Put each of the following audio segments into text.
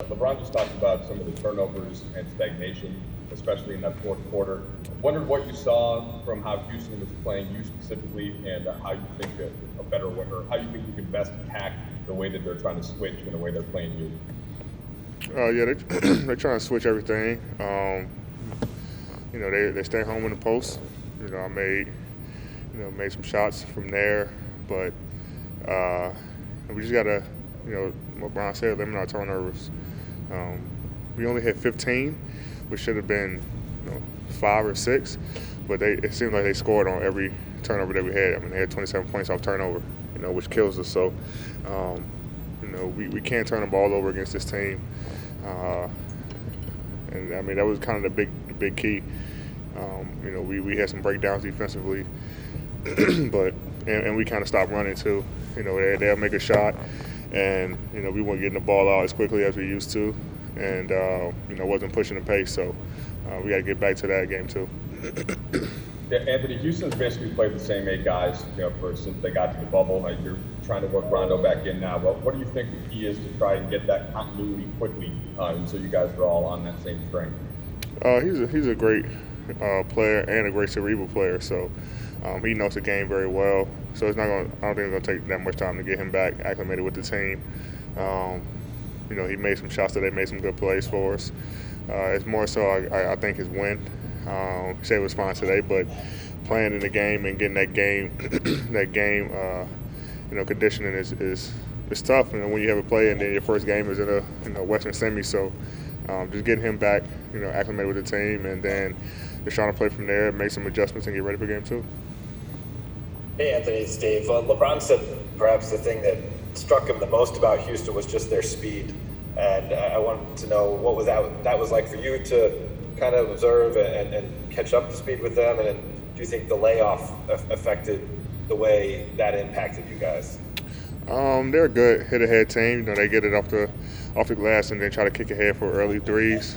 LeBron just talked about some of the turnovers and stagnation, especially in that fourth quarter. Wondered what you saw from how Houston was playing you specifically, and how you think a better way, or how you think you can best attack the way that they're trying to switch and the way they're playing you. Yeah, they're trying to switch everything. They stay home in the post. I made some shots from there, but we just gotta, what Brian said, limit our turnovers. We only had 15, which should have been 5 or 6, but it seemed like they scored on every turnover that we had. I mean, they had 27 points off turnover, which kills us. So, we can't turn the ball over against this team. And I mean, that was kind of the big key. We had some breakdowns defensively, but we kind of stopped running too. They'll make a shot, and we weren't getting the ball out as quickly as we used to, and wasn't pushing the pace. So we got to get back to that game too. Yeah, Anthony, Houston's basically played the same 8 guys, since they got to the bubble. You're trying to work Rondo back in now. Well, what do you think the key is to try and get that continuity quickly, so you guys are all on that same string? He's a great player and a great cerebral player. So he knows the game very well. So I don't think it's going to take that much time to get him back acclimated with the team. He made some shots today, made some good plays for us. It's more so I think his win. Shea was fine today, but playing in the game and getting that game conditioning is tough. When you have a play and then your first game is in a Western semi, so just getting him back, acclimated with the team, and then just trying to play from there, make some adjustments, and get ready for game 2. Hey, Anthony, it's Dave. LeBron said perhaps the thing that struck him the most about Houston was just their speed, and I wanted to know what that was like for you to kind of observe and catch up to speed with them, and do you think the layoff affected the way that impacted you guys? They're a good hit-ahead team. They get it off the glass and then try to kick ahead for early threes,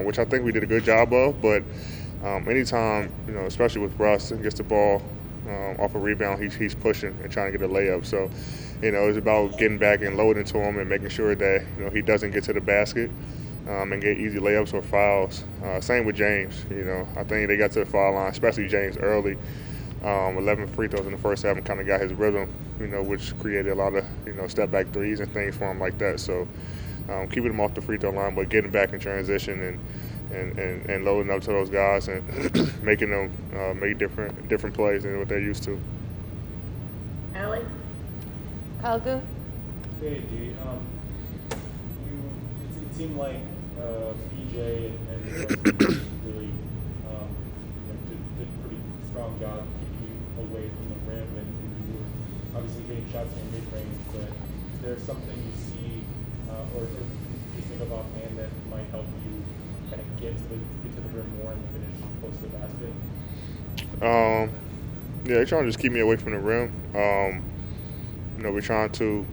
which I think we did a good job of. But anytime, especially with Russ, and gets the ball off a rebound, he's pushing and trying to get a layup. So, it's about getting back and loading to him and making sure that he doesn't get to the basket and get easy layups or fouls. Same with James. I think they got to the foul line, especially James early. 11 free throws in the first half and kind of got his rhythm, which created a lot of, step back threes and things for him like that. So keeping him off the free throw line, but getting back in transition and loading up to those guys and making them make different plays than what they're used to. Allie? Kalgu? Hey, D. It seemed like BJ and the rest of the team really did a pretty strong job keeping you away from the rim, and you were obviously getting shots in your mid-range, but is there something you see or you think about hand that might help you kind of get to the rim more and finish close to the basket? They're trying to just keep me away from the rim. We're trying to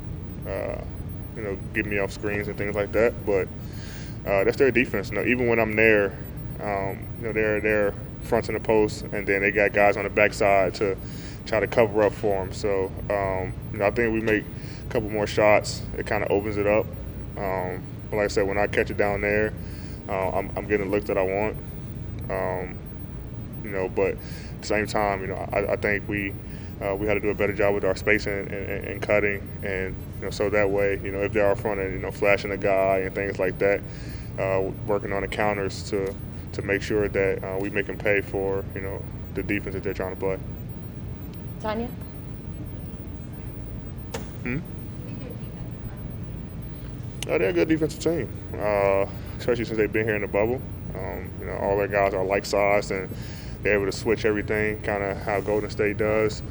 get me off screens and things like that, but that's their defense. Even when I'm there, they're fronting the post, and then they got guys on the backside to try to cover up for them. So, I think we make a couple more shots. It kind of opens it up. But like I said, when I catch it down there, I'm getting the look that I want. But at the same time, I think we had to do a better job with our spacing and cutting, and so that way, if they are fronting, flashing a guy and things like that, working on the counters to make sure that we make them pay for the defense that they're trying to play. Tanya? They're a good defensive team, especially since they've been here in the bubble. All their guys are like-sized, and they're able to switch everything, kind of how Golden State does.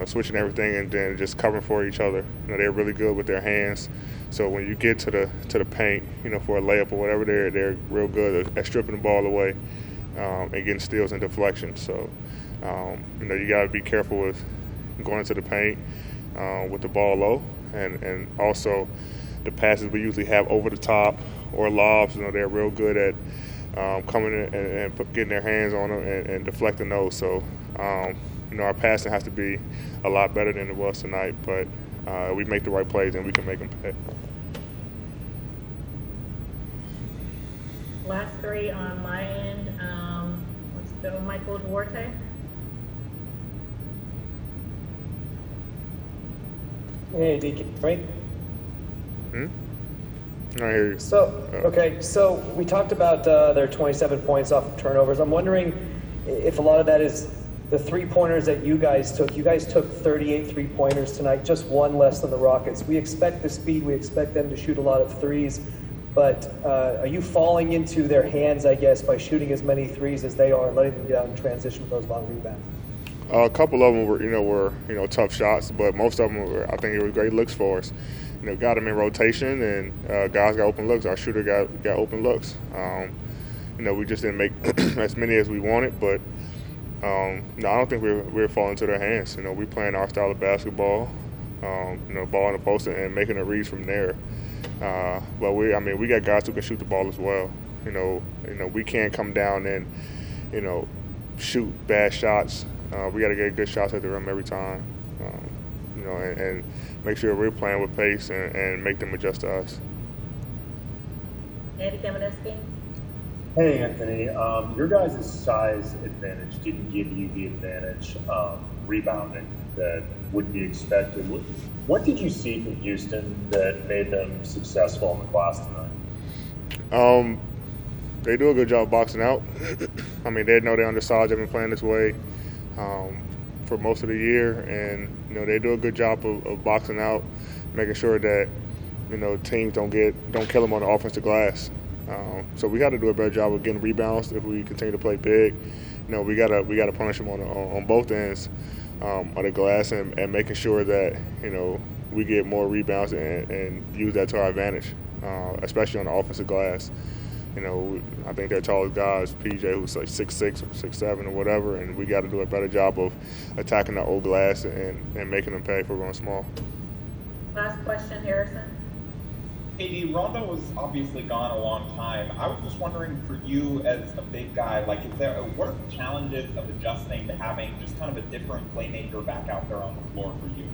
Switching everything and then just covering for each other. They're really good with their hands. So when you get to the paint, for a layup or whatever, they're real good at stripping the ball away and getting steals and deflections. So you got to be careful with going into the paint with the ball low, and also the passes we usually have over the top or lobs. They're real good at coming in and getting their hands on them and deflecting those. So. Our passing has to be a lot better than it was tonight, but we make the right plays and we can make them pay. Last three on my end. Let's go Michael Duarte. Hey, Deacon, right? I hear you. So we talked about their 27 points off of turnovers. I'm wondering if a lot of that is the three-pointers that you guys took. You guys took 38 three-pointers tonight, just one less than the Rockets. We expect the speed. We expect them to shoot a lot of threes. But are you falling into their hands, I guess, by shooting as many threes as they are and letting them get out in transition with those long rebounds? A couple of them were tough shots, but most of them were, I think, it was great looks for us. Got them in rotation, and guys got open looks. Our shooter got open looks. We just didn't make as many as we wanted, but no, I don't think we're falling into their hands. We playing our style of basketball, ball in the post and making a read from there. But we got guys who can shoot the ball as well. We can't come down and shoot bad shots. We got to get good shots at the rim every time. And make sure we're playing with pace and make them adjust to us. Andy Kamenetsky. Hey, Anthony. Your guys' size advantage didn't give you the advantage rebounding that would be expected. What did you see from Houston that made them successful in the class tonight? They do a good job boxing out. They know they're undersized. They've been playing this way for most of the year, and they do a good job of boxing out, making sure that teams don't kill them on the offensive glass. So we got to do a better job of getting rebounds if we continue to play big. We got to punish them on both ends of the glass and making sure that we get more rebounds and use that to our advantage, especially on the offensive glass. I think their tallest guy is PJ, who's like 6'6" or 6'7" or whatever, and we got to do a better job of attacking the old glass and making them pay for going small. Last question, Harrison. AD, Rondo was obviously gone a long time. I was just wondering, for you as a big guy, what are the challenges of adjusting to having just kind of a different playmaker back out there on the floor for you?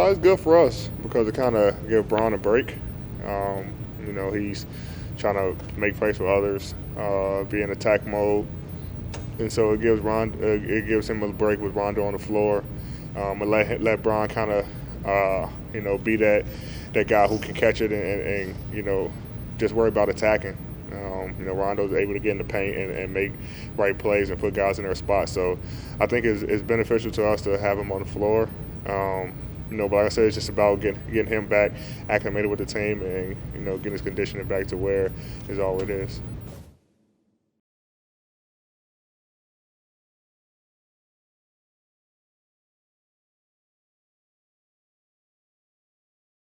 It's good for us because it kind of gives Bron a break. He's trying to make plays for others, be in attack mode, and so it gives him a break with Rondo on the floor, and let Bron kind of be that guy who can catch it and just worry about attacking. Rondo's able to get in the paint and make right plays and put guys in their spots. So I think it's beneficial to us to have him on the floor. But like I said, it's just about getting him back acclimated with the team and getting his conditioning back to where is all it is.